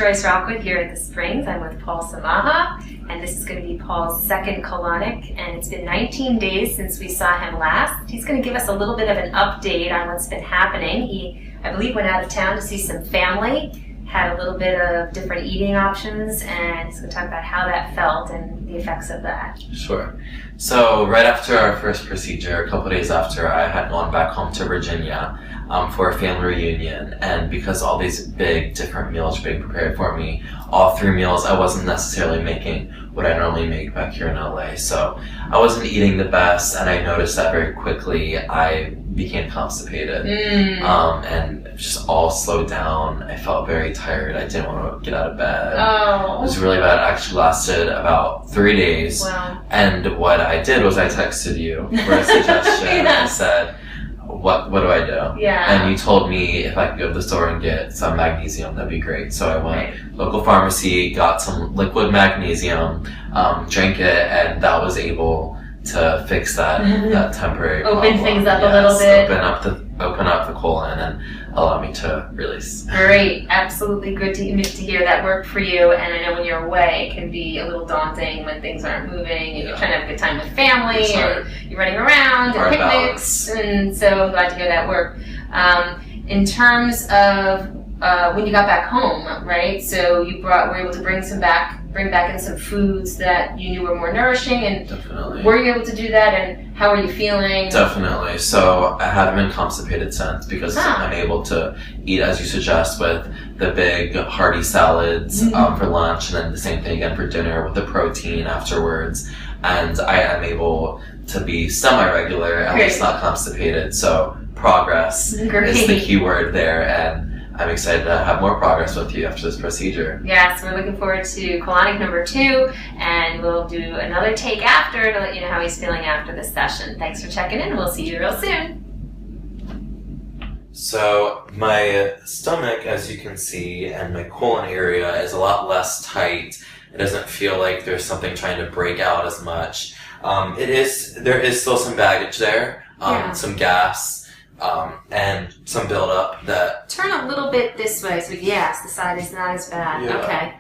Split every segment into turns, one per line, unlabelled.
Joyce Rockwood here at the Springs. I'm with Paul Samaha, and this is going to be Paul's second colonic, and it's been 19 days since we saw him last. He's going to give us a little bit of an update on what's been happening. He, I believe, went out of town to see some family, had a little bit of different eating options, and he's going to talk about how that felt and the effects of that.
Sure. So right after our first procedure, a couple of days after, I had gone back home to Virginia for a family reunion, and because all these big different meals were being prepared for me, all 3 meals I wasn't necessarily making what I normally make back here in LA. So I wasn't eating the best, and I noticed that very quickly. I became constipated, and just all slowed down. I felt very tired. I didn't want to get out of bed.
Oh.
It was really bad. It actually lasted about 3 days.
Wow.
And what I did was I texted you for a suggestion.
Yeah.
I said, what do I do?
Yeah.
And you told me if I could go to the store and get some magnesium, that'd be great. So I went local pharmacy, got some liquid magnesium, drank it, and that was able to fix that temporary
Open
problem.
things up a little bit.
Open up the colon and allow me to release.
Great, absolutely good to hear that worked for you. And I know when you're away, it can be a little daunting when things aren't moving and you're trying to have a good time with family and you're running around and picnics. And so I'm glad to hear that worked. In terms of when you got back home, right? So you were able to bring back in some foods that you knew were more nourishing, and
definitely.
Were you able to do that, and how are you feeling?
Definitely. So I haven't been constipated since because I'm able to eat, as you suggest, with the big hearty salads for lunch, and then the same thing again for dinner with the protein afterwards. And I am able to be semi-regular, at least not constipated. So progress is the key word there, and I'm excited to have more progress with you after this procedure.
Yes, we're looking forward to colonic number 2, and we'll do another take after to let you know how he's feeling after this session. Thanks for checking in. We'll see you real soon.
So my stomach, as you can see, and my colon area is a lot less tight. It doesn't feel like there's something trying to break out as much. There is still some baggage there, some gas. And some buildup that...
Turn a little bit this way, so yes, the side is not as bad.
Yeah.
Okay.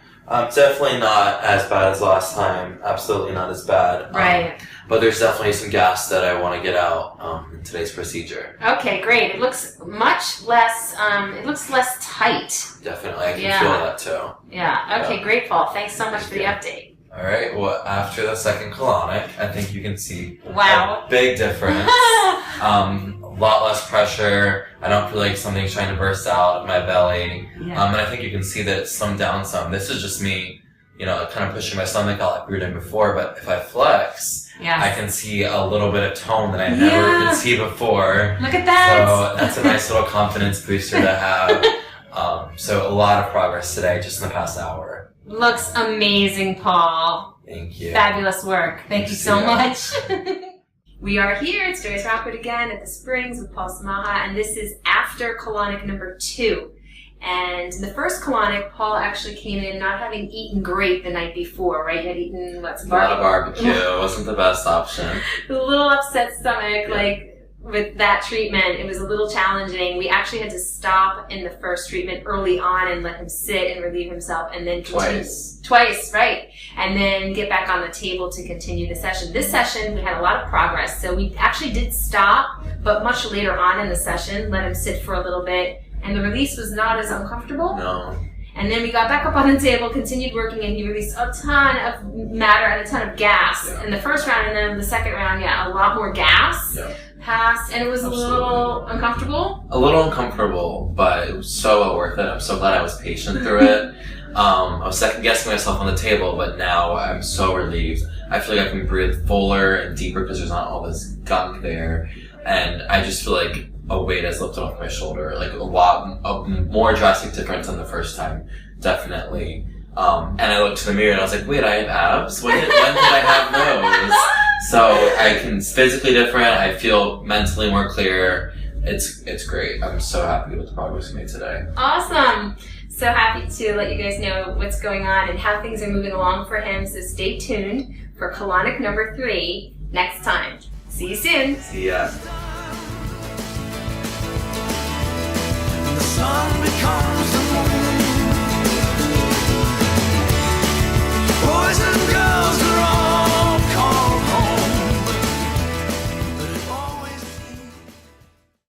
Definitely not as bad as last time. Absolutely not as bad.
Right.
But there's definitely some gas that I want to get out in today's procedure.
Okay, great. It looks much less, it looks less tight.
Definitely. I can feel that too.
Yeah. Okay, great, Paul. Thanks so much for the update.
All right. Well, after the second colonic, I think you can see
a
big difference. A lot less pressure. I don't feel like something's trying to burst out of my belly. Yeah. And I think you can see that it's slimmed down some. This is just me, kind of pushing my stomach out like we were doing before. But if I flex, I can see a little bit of tone that I never could see before.
Look at that.
So that's a nice little confidence booster to have. So a lot of progress today, just in the past hour.
Looks amazing, Paul.
Thank you.
Fabulous work. Thank you so much. We are here. It's Joyce Rockwood again at the Springs with Paul Samaha, and this is after colonic number 2. And in the first colonic, Paul actually came in not having eaten great the night before, right? You had eaten,
a lot of barbecue. It wasn't the best option.
A little upset stomach, with that treatment, it was a little challenging. We actually had to stop in the first treatment early on and let him sit and relieve himself, and then twice, right? And then get back on the table to continue the session. This session, we had a lot of progress, so we actually did stop, but much later on in the session, let him sit for a little bit, and the release was not as uncomfortable.
No.
And then we got back up on the table, continued working, and he released a ton of matter and a ton of gas in the first round, and then the second round, a lot more gas. Passed, and it was a little uncomfortable.
A little uncomfortable, but it was so well worth it. I'm so glad I was patient through it. I was second guessing myself on the table, but now I'm so relieved. I feel like I can breathe fuller and deeper because there's not all this gunk there, and I just feel like a weight has lifted off my shoulder, like a more drastic difference than the first time, definitely. And I looked in the mirror and I was like, wait, I have abs? When did I have those? So I can physically different. I feel mentally more clear. It's great. I'm so happy with the progress we made today.
Awesome. So happy to let you guys know what's going on and how things are moving along for him. So stay tuned for colonic number 3 next time. See you soon.
See ya.
The sun becomes